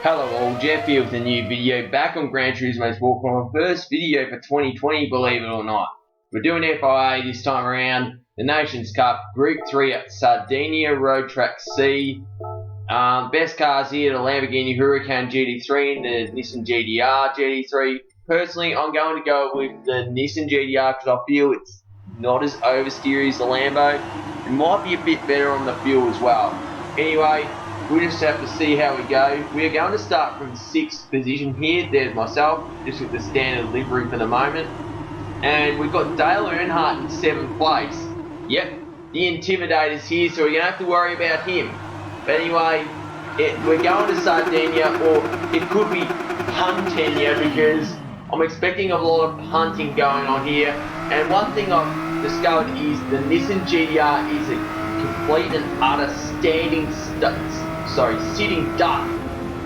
Hello all, Jeff here with a new video back on Gran Turismo's Walk, my first video for 2020, believe it or not. We're doing FIA this time around, the Nations Cup, Group 3 at Sardegna Road Track C. Best cars here, the Lamborghini Huracan GT3 and the Nissan GTR GT3. Personally, I'm going to go with the Nissan GTR because I feel it's not as oversteery as the Lambo. It might be a bit better on the fuel as well. Anyway, we just have to see how we go. We are going to start from 6th position here. There's myself, just with the standard livery for the moment. And we've got Dale Earnhardt in 7th place. Yep, the Intimidator's here, so we're going to have to worry about him. But anyway, we're going to Sardegna, or it could be PUNTEGNA, because I'm expecting a lot of punting going on here. And one thing I've discovered is the Nissan GTR is a complete and utter sitting duck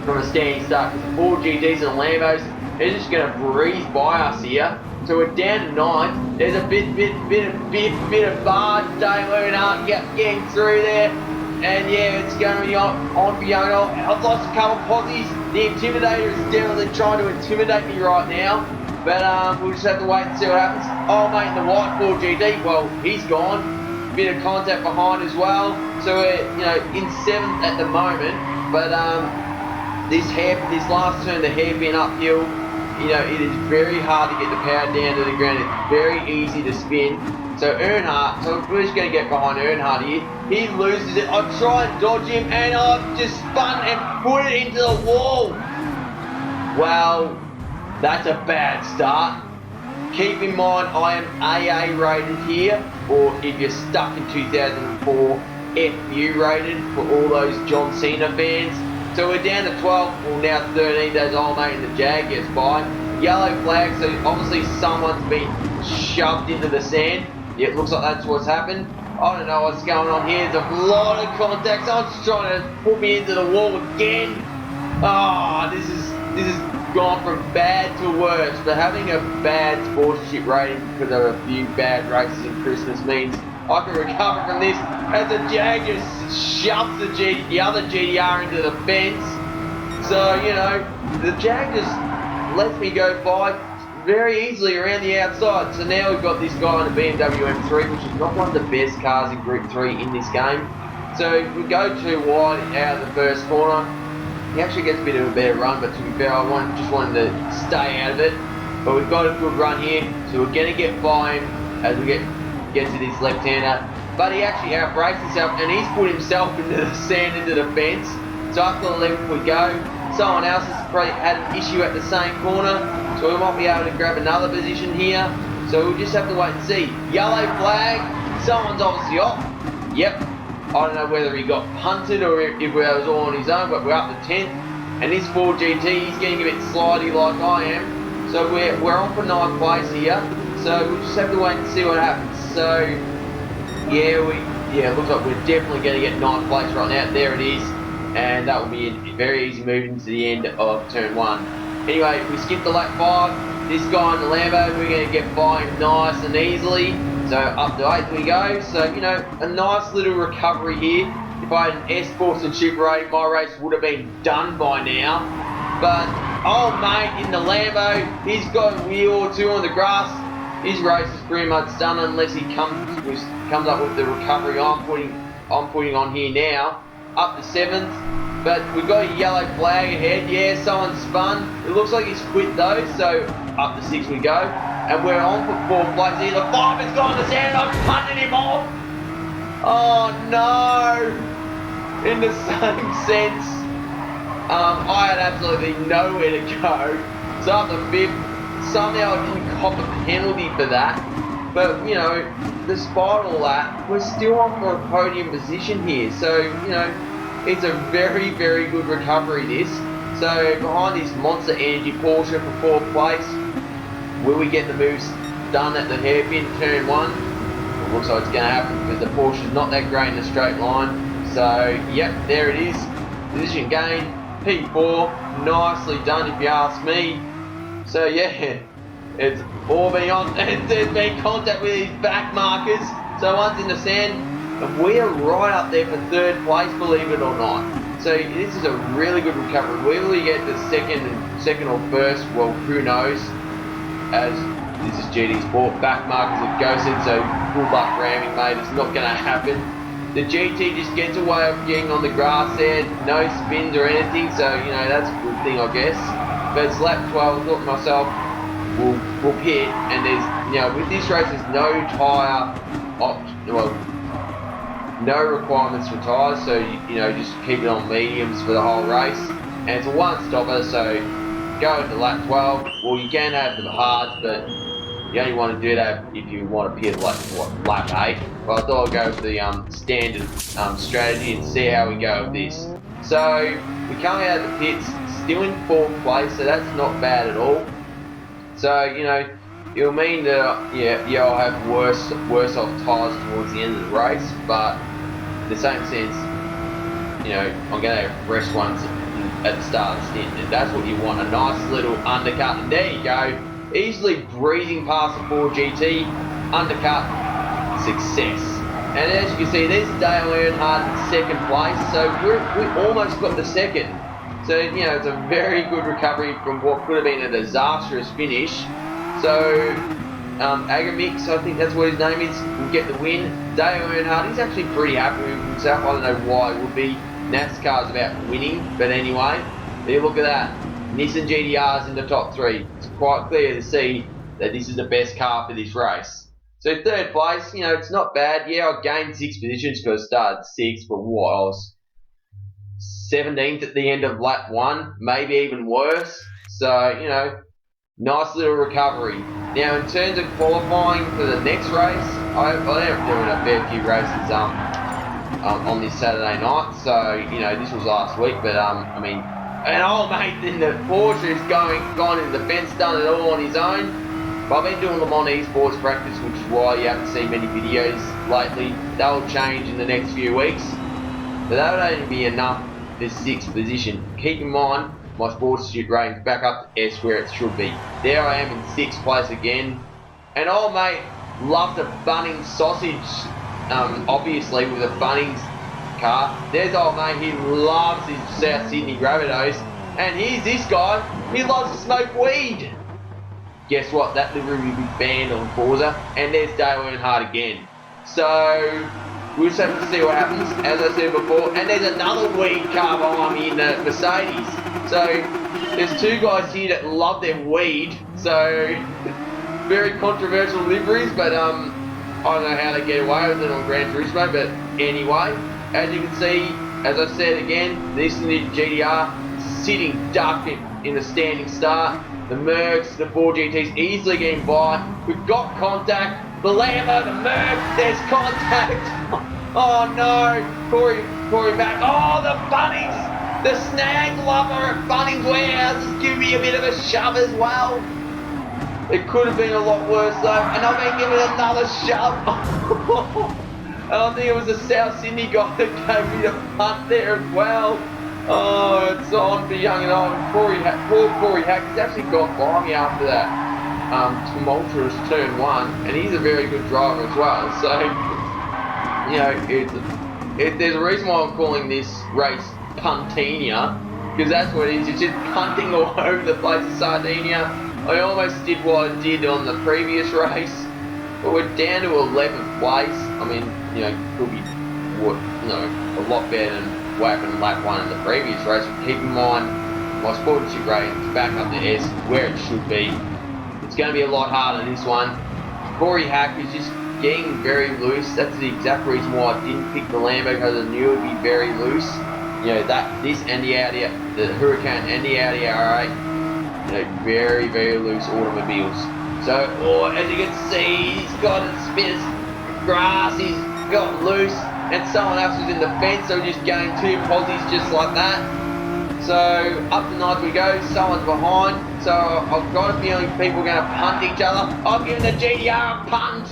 from a standing start, because the 4 GTs and the Lambos, they're just going to breeze by us here. So we're down to 9th. There's a bit of bar. Dale Earnhardt getting through there, and yeah, it's going to be on for going on. I've lost a couple of posies. The Intimidator is definitely trying to intimidate me right now, but we'll just have to wait and see what happens. Oh mate, the white 4 GT, well, he's gone. Bit of contact behind as well, so we're in 7th at the moment. But this last turn, the hairpin uphill, it is very hard to get the power down to the ground. It's very easy to spin. So Earnhardt, so we're just going to get behind Earnhardt here. He loses it. I try and dodge him, and I've just spun and put it into the wall. Well, that's a bad start. Keep in mind, I am AA rated here, or if you're stuck in 2004, FU rated for all those John Cena fans. So we're down to 12, well now 13, as old mate in the Jag gets by. Yellow flag, so obviously someone's been shoved into the sand. Yeah, it looks like that's what's happened. I don't know what's going on here. There's a lot of contact. Someone's trying to put me into the wall again. Ah, this is gone from bad to worse. But having a bad sponsorship rating because of a few bad races in Christmas means I can recover from this, as the Jag just shoves the other GTR into the fence. So, the Jag just lets me go by very easily around the outside. So now we've got this guy on the BMW M3, which is not one of the best cars in Group 3 in this game. So if we go too wide out of the first corner, he actually gets a bit of a better run, but to be fair, I just wanted to stay out of it. But we've got a good run here, so we're going to get by him as we get to this left-hander. But he actually outbrakes himself, and he's put himself into the sand, into the fence. So up to the left we go. Someone else has probably had an issue at the same corner, so we might be able to grab another position here. So we'll just have to wait and see. Yellow flag, someone's obviously off. Yep. I don't know whether he got punted or if it was all on his own, but we're up to 10th. And this 4 GT, he's getting a bit slidey like I am. So we're on for 9th place here. So we'll just have to wait and see what happens. So yeah, it looks like we're definitely going to get 9th place right now. There it is. And that will be a very easy move into the end of turn 1. Anyway, we skipped the lap 5. This guy in the Lambo, we're going to get by him nice and easily. So up to 8th we go. So, a nice little recovery here. If I had an S-Sportsmanship rating, my race would have been done by now. But, old mate in the Lambo, he's got a wheel or two on the grass. His race is pretty much done unless he comes up with the recovery I'm putting on here now. Up to 7th. But we've got a yellow flag ahead. Yeah, someone spun. It looks like he's quit though. So up to 6th we go. And we're on for 4th place here. The 5 has gone to sand. I've punted him off. Oh no. In the same sense, I had absolutely nowhere to go. So up to 5th. Somehow I didn't cop a penalty for that. But, despite all that, we're still on for a podium position here. So, it's a very, very good recovery, this. So, behind this Monster Energy Porsche for 4th place. Will we get the moves done at the hairpin turn 1? It looks like it's going to happen because the Porsche's not that great in a straight line. So, yep, there it is. Position gain, P4. Nicely done if you ask me. So, yeah, it's all been on. There's been contact with these back markers. So, one's in the sand. And we are right up there for 3rd place, believe it or not. So this is a really good recovery. Whether you get the second or first, well, who knows? As this is GT Sport, back markers are ghosted, so good luck ramming, mate. It's not going to happen. The GT just gets away with getting on the grass there, no spins or anything, so you know that's a good thing, I guess. But it's lap 12. I thought to myself, we'll pit, and there's, you know, with this race there's no tyre no requirements for tyres, so you know, just keep it on mediums for the whole race. And it's a one-stopper, so go into lap 12. Well, you can have the hards, but you only want to do that if you want to pit lap 8. But I thought I'd go with the standard strategy and see how we go with this. So we come out of the pits still in 4th place, so that's not bad at all. So you know, it'll mean that yeah, I'll have worse off tyres towards the end of the race, but in the same sense, you know, I'm going to have fresh ones at the start of the stint, and that's what you want, a nice little undercut. And there you go, easily breezing past the 4GT, undercut, success. And as you can see, there's Dale Earnhardt in 2nd place, so we almost got the 2nd. So, you know, it's a very good recovery from what could have been a disastrous finish. So, Agamix, I think that's what his name is, will get the win. Dale Earnhardt, he's actually pretty happy with himself. I don't know why it would be. NASCAR's about winning, but anyway, there, look at that. Nissan GTR's in the top 3. It's quite clear to see that this is the best car for this race. So 3rd place, you know, it's not bad. Yeah, I gained 6 positions because I started 6th, but what, I was 17th at the end of lap 1, maybe even worse. So, you know, nice little recovery. Now, in terms of qualifying for the next race, I am doing a fair few races on this Saturday night. So, you know, this was last week, but I mean, and old mate in the Porsche is gone in the fence, done it all on his own. But I've been doing them on esports practice, which is why you haven't seen many videos lately. They'll change in the next few weeks, but that would only be enough for 6th position. Keep in mind, my sports shoot rating's back up to S where it should be. There I am in 6th place again. And old mate loved a Bunnings sausage, obviously with a Bunnings car. There's old mate, he loves his South Sydney Rabbitohs. And here's this guy, he loves to smoke weed. Guess what, that livery will be banned on Forza. And there's Dale Earnhardt again. So we'll just have to see what happens, as I said before. And there's another weed car behind me in the Mercedes. So there's 2 guys here that love their weed. So very controversial liveries, but I don't know how they get away with it on Gran Turismo. But anyway, as you can see, as I said again, this Nissan GTR sitting duck in the standing start. The Mercs, the 4GTs easily getting by. We've got contact. The Lambo, the Merc, there's contact. Oh no, Corey back. Oh, the Bunnings, the snag lover at Bunnings Warehouse is giving me a bit of a shove as well. It could have been a lot worse though, and I've been given another shove. And I think it was a South Sydney guy that gave me the punt there as well. Oh, it's on for young and old. Poor Corey Hack, he's actually gone by me after that tumultuous turn 1, and he's a very good driver as well. So, you know, there's a reason why I'm calling this race Puntegna, because that's what it is. It's just punting all over the place in Sardinia. I almost did what I did on the previous race, but we're down to 11th place. I mean, you know, could be a lot better than what happened in lap 1 in the previous race. But keep in mind, my sportsmanship rating is back up to S, where it should be. It's going to be a lot harder than this one. Corey Hack is just getting very loose. That's the exact reason why I didn't pick the Lambo, because I knew it would be very loose. You know, this and the Audi, the Huracan and the Audi R8, you know, very, very loose automobiles. So, as you can see, he's got a bit of grass, he's got loose, and someone else was in the fence, so just going 2 posies just like that. So, up the ninth we go, someone's behind, so I've got a feeling people are going to punt each other. I've given the GTR a punt,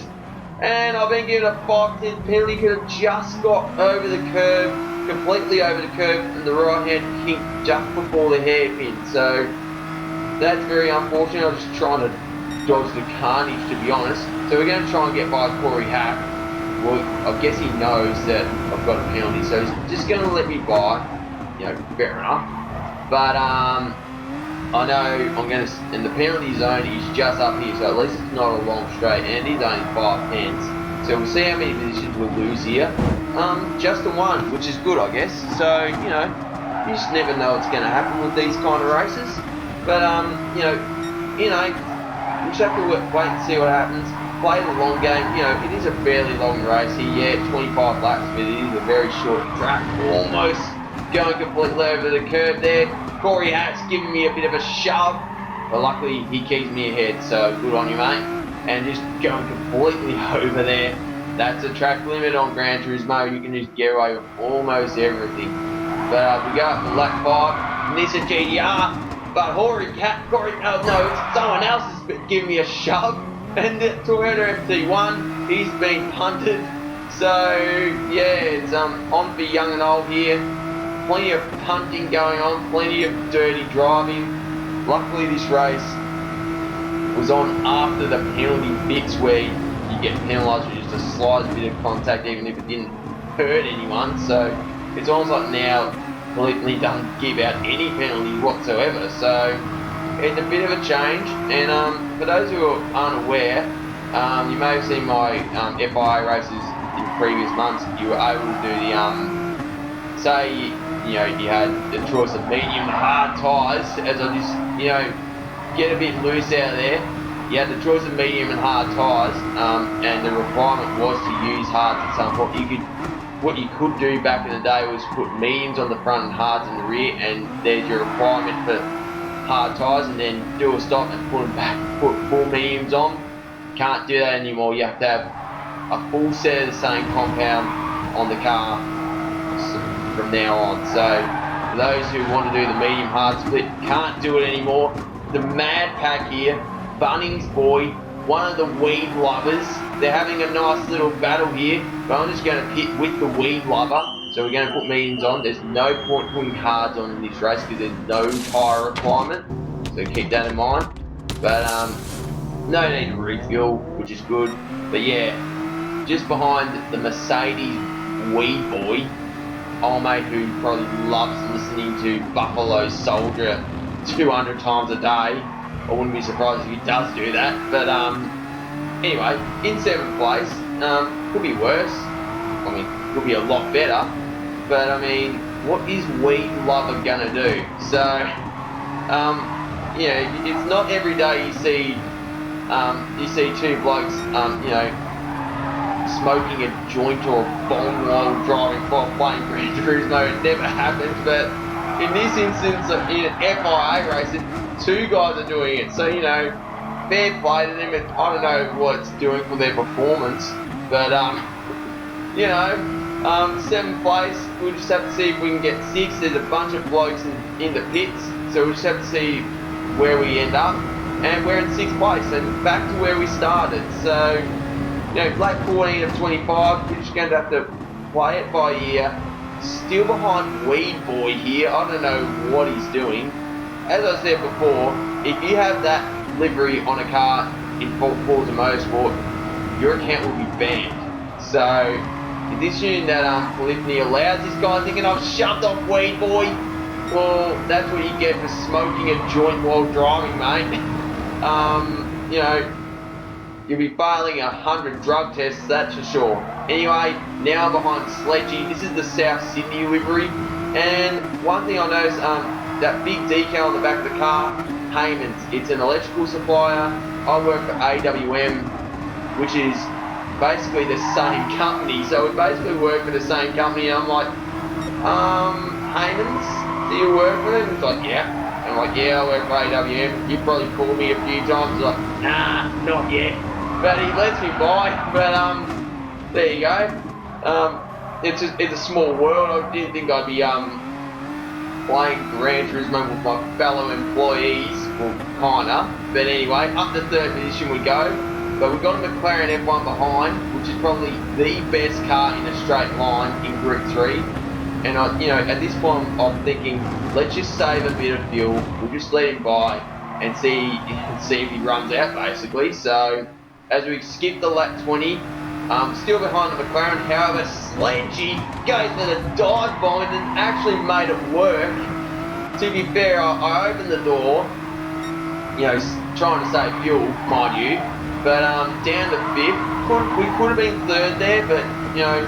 and I've been given a 5-10 penalty because it just got over the curb, completely over the curb, and the right hand kicked just before the hairpin. So, that's very unfortunate. I was just trying to dodge the carnage, to be honest. So we're going to try and get by Corey Hack. Well, I guess he knows that I've got a penalty, so he's just going to let me by. you know, fair enough. But I know I'm going to, and the penalty zone is just up here, so at least it's not a long straight, and it is only 5 tenths. So we'll see how many positions we'll lose here. Just the one, which is good, I guess. So, you know, you just never know what's going to happen with these kind of races. But, you know, we just have to wait and see what happens. Play the long game. You know, it is a fairly long race here. Yeah, 25 laps, but it is a very short track. Almost going completely over the curve there. Corey Hat's giving me a bit of a shove, but luckily he keeps me ahead, so good on you, mate. And just going completely over there. That's a track limit on Gran Turismo. You can just get away with almost everything. But we go up to lap 5. Nissan GTR, but Corey Hat, no, it's someone else has giving me a shove. And the Toyota FT1, he's been punted. So yeah, it's on for young and old here. Plenty of punting going on, plenty of dirty driving. Luckily this race was on after the penalty bits where you get penalised with just a slight bit of contact even if it didn't hurt anyone. So it's almost like now completely doesn't give out any penalty whatsoever. So it's a bit of a change. And for those who are unaware, you may have seen my FIA races in previous months. You were able to do the say, you know, you had the choice of medium and hard tyres. As I just, you know, get a bit loose out of there, you had the choice of medium and hard tyres, and the requirement was to use hards at some point. What you could do back in the day was put mediums on the front and hards in the rear, and there's your requirement for hard tyres, and then do a stop and put them back, put full mediums on. Can't do that anymore. You have to have a full set of the same compound on the car from now on. So for those who want to do the medium hard split, can't do it anymore. The Mad Pack here, Bunnings boy, one of the weed lovers, they're having a nice little battle here, but I'm just going to pit with the weed lover. So we're going to put mediums on. There's no point putting hards on in this race because there's no tyre requirement, so keep that in mind. But no need to refuel, which is good. But yeah, just behind the Mercedes weed boy, old mate who probably loves listening to Buffalo Soldier 200 times a day. I wouldn't be surprised if he does do that. But anyway, in 7th place, could be worse. I mean, could be a lot better. But I mean, what is Weed Lover gonna do? So, you know, it's not every day you see two blokes, you know, smoking a joint or a bong while driving while playing Gran Turismo. It never happens, but in this instance, in an FIA race, 2 guys are doing it. So, you know, fair play to them, and I don't know what it's doing for their performance, but you know, 7th place, we'll just have to see if we can get 6. There's a bunch of blokes in the pits, so we'll just have to see where we end up, and we're in 6th place and back to where we started. So, you know, late 14 of 25, we're just going to have to play it by ear. Still behind Weed Boy here, I don't know what he's doing. As I said before, if you have that livery on a car in Forza Motorsport, your account will be banned. So, if this unit that Polyphony allows this guy thinking I've shoved off Weed Boy, well, that's what you get for smoking a joint while driving, mate. You know, you'll be failing 100 drug tests, that's for sure. Anyway, now behind Sledgy, this is the South Sydney livery, and one thing I noticed, that big decal on the back of the car, Heyman's, it's an electrical supplier. I work for AWM, which is basically the same company, so we basically work for the same company, and I'm like, Heyman's, do you work for them? He's like, yeah. I'm like, yeah, I work for AWM. You probably called me a few times. He's like, nah, not yet. But he lets me by. But there you go. It's a small world. I didn't think I'd be playing Gran Turismo with my fellow employees. Well, kinda. But anyway, up to 3rd position we go. But we've got a McLaren F1 behind, which is probably the best car in a straight line in Group 3. And you know, at this point, I'm thinking, let's just save a bit of fuel. We'll just let him by and see if he runs out, basically. So, as we skip the lap 20, Still behind the McLaren, however, Sledgy goes for the dive bomb and actually made it work. To be fair, I opened the door, you know, trying to save fuel, mind you, but down to 5th. We could have been 3rd there, but, you know,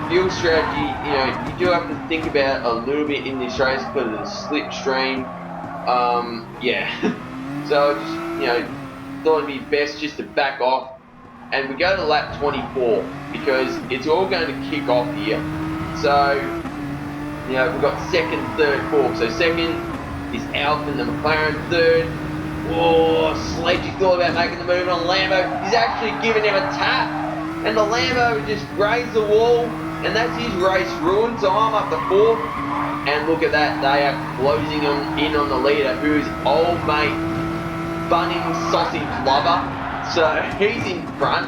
fuel strategy, you know, you do have to think about it a little bit in this race because of the slipstream. Yeah. So I just, you know, thought it'd be best just to back off. And we go to lap 24 because it's all going to kick off here. So, you know, we've got 2nd, 3rd, 4th. So 2nd is Alf and the McLaren, 3rd. Oh, Sledgy thought about making the move on Lambo. He's actually giving him a tap. And the Lambo just grazed the wall. And that's his race ruined. So I'm up to 4th. And look at that. They are closing in on the leader, who's old mate Bunnings Sausage Lover. So he's in front,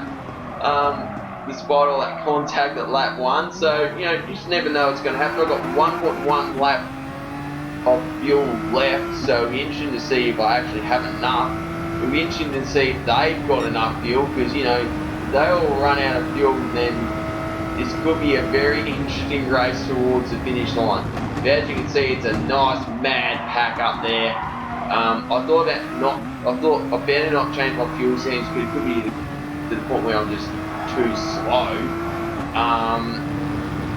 despite all that contact at lap 1. So, you know, you just never know what's going to happen. I've got 1.1 lap of fuel left, so it'll be interesting to see if I actually have enough. It'll be interesting to see if they've got enough fuel, because, you know, they all run out of fuel, then this could be a very interesting race towards the finish line. But as you can see, it's a nice mad pack up there. I thought I better not change my fuel settings, because it could be to the point where I'm just too slow.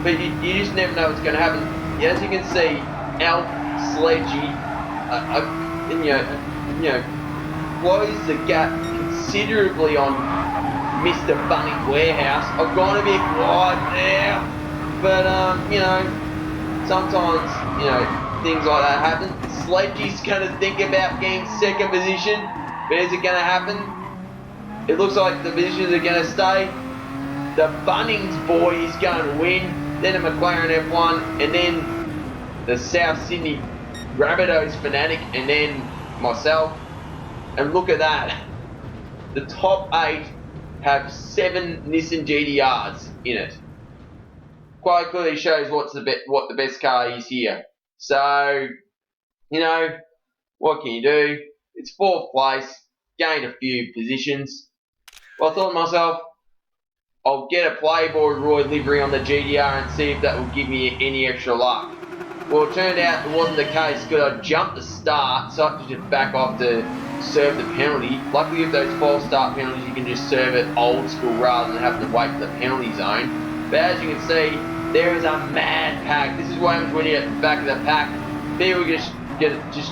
But you just never know what's going to happen. Yeah, as you can see, Alf, Sledgy, you know, closed the gap considerably on Mr. Bunny Warehouse. I've gone a bit wide there, but you know, sometimes, you know, things like that happen. Sledgy's going to think about getting 2nd position, but is it going to happen? It looks like the positions are going to stay. The Bunnings boy is going to win, then a McLaren F1, and then the South Sydney Rabbitohs fanatic, and then myself. And look at that. The top 8 have 7 Nissan GTRs in it. Quite clearly shows what the best car is here. So, you know, what can you do? It's 4th place, gained a few positions. Well, I thought to myself, I'll get a Playboy Roy livery on the GTR and see if that will give me any extra luck. Well, it turned out it wasn't the case, because I jumped the start, so I had to just back off to serve the penalty. Luckily, with those false start penalties, you can just serve it old school rather than having to wait for the penalty zone. But as you can see, there is a mad pack. This is what happens when you're at the back of the pack. People are just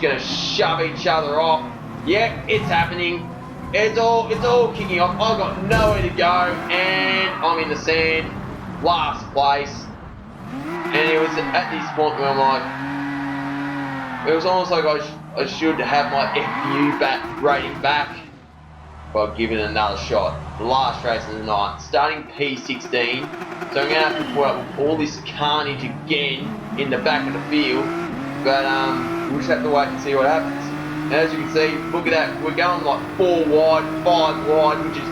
going to shove each other off. Yeah, it's happening. It's all kicking off. I've got nowhere to go, and I'm in the sand, last place. And it was at this point where I'm like, it was almost like I should have my FU rating back, but I'll give it another shot. The last race of the night, starting P16, so I'm going to have to put up with all this carnage again in the back of the field, but we'll just have to wait and see what happens. And as you can see, look at that, we're going like 4 wide, 5 wide, which is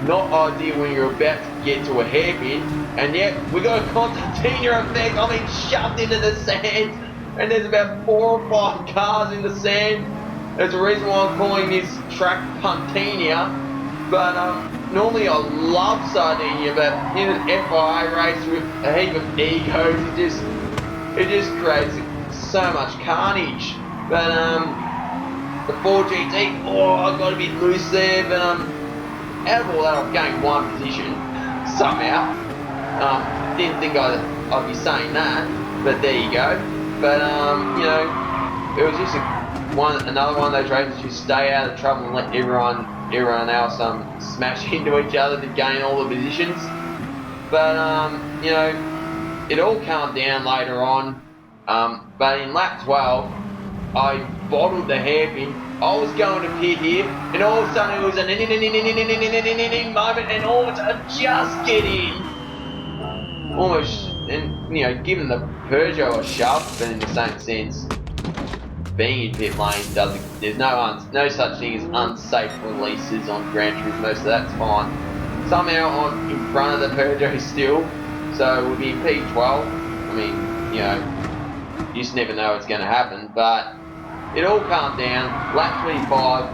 not ideal when you're about to get to a hairpin, and yet we got a concertina effect. I'm being shoved into the sand, and there's about 4 or 5 cars in the sand. There's a reason why I'm calling this track Puntegna, but normally I love Sardegna, but in an FIA race with a heap of egos, it just creates so much carnage. But the 4GT, I got a bit loose there, but out of all that, I've gained 1 position somehow. Didn't think I'd be saying that, but there you go. But you know, it was just another one of those races. Just stay out of trouble and let everyone else smash into each other to gain all the positions. But you know, it all calmed down later on. But in lap 12, I bottled the hairpin. I was going to pit here, and all of a sudden it was a moment, and almost I just get in. Almost, and you know, giving the Peugeot a shove, but in the same sense, being in pit lane there's no such thing as unsafe releases on Gran Turismo, so that's fine. Somehow I'm in front of the Peugeot still, so we'll be in P12. I mean, you know, you just never know what's going to happen, but it all calmed down. Lap 25,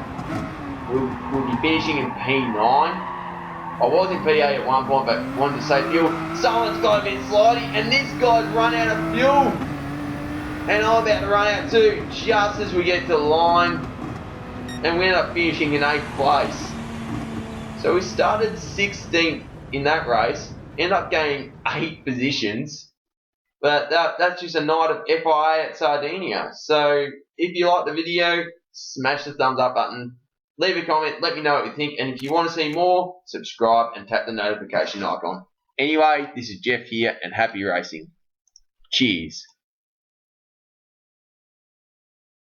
we'll be finishing in P9. I was in P8 at one point, but wanted to save fuel. Someone's got a bit slidey, and this guy's run out of fuel. And I'm about to run out too, just as we get to the line. And we end up finishing in 8th place. So we started 16th in that race, ended up gaining 8 positions. But that's just a night of FIA at Sardegna. So if you like the video, smash the thumbs up button. Leave a comment, let me know what you think, and if you want to see more, subscribe and tap the notification icon. Anyway, this is Jeff here, and happy racing. Cheers.